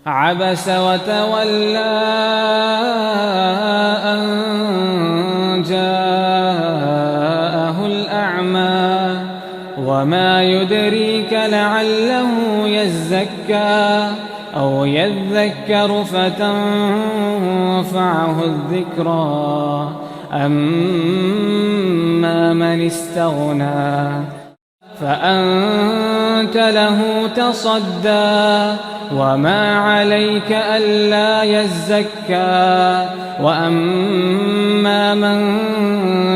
عبس وتولى أن جاءه الأعمى وما يدريك لعله يزكى أو يذكر فتنفعه الذكرى أما من استغنى فأنت له تصدى وما عليك ألا يزكى وأما من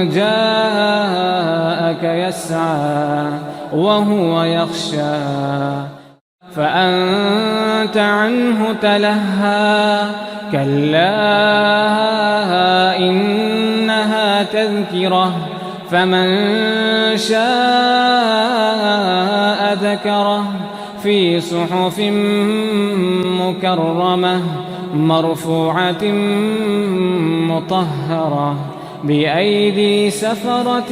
جاءك يسعى وهو يخشى فأنت عنه تلهى كلا إنها تذكرة فمن شاء ذكره في صحف مكرمة مرفوعة مطهرة بأيدي سفرة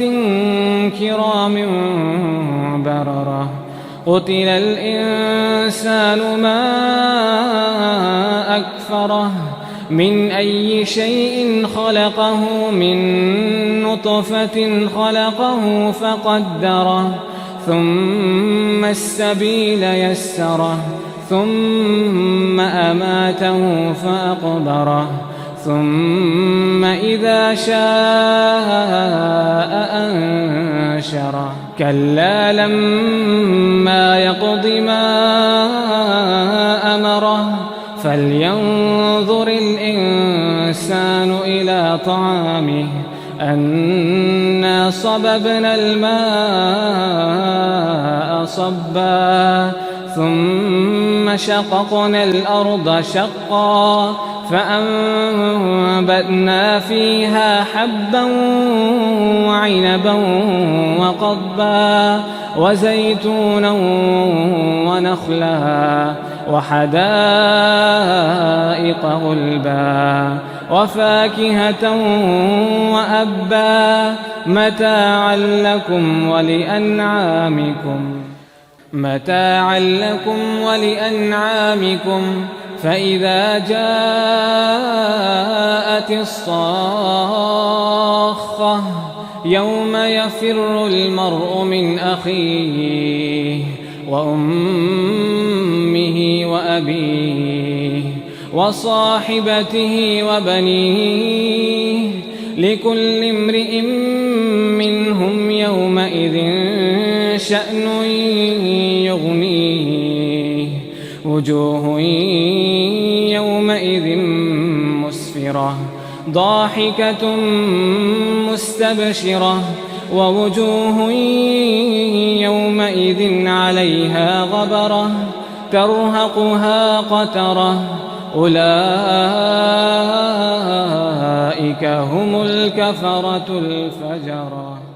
كرام بررة قتل الإنسان ما أكفره من أي شيء خلقه من نطفة خلقه فقدره ثم السبيل يسره ثم أماته فأقبره ثم إذا شاء أنشره كلا لما يقض ما أمره فلينظر الإنسان إلى طعامه أنا صببنا الماء صبا ثم شققنا الأرض شقا فأنبتنا فيها حبا وعنبا وقضبا وزيتونا ونخلا وحدائق غلبا وفاكهة وأبا متاعا لكم ولأنعامكم فإذا جاءت الصاخة يوم يفر المرء من أخيه وأمه وأبيه وصاحبته وبنيه لكل امرئ منهم يومئذ شأن يغنيه وجوه يومئذ مسفرة ضاحكة مستبشرة ووجوه يومئذ عليها غبرة ترهقها قترة أولئك هم الكفرة الفجرة.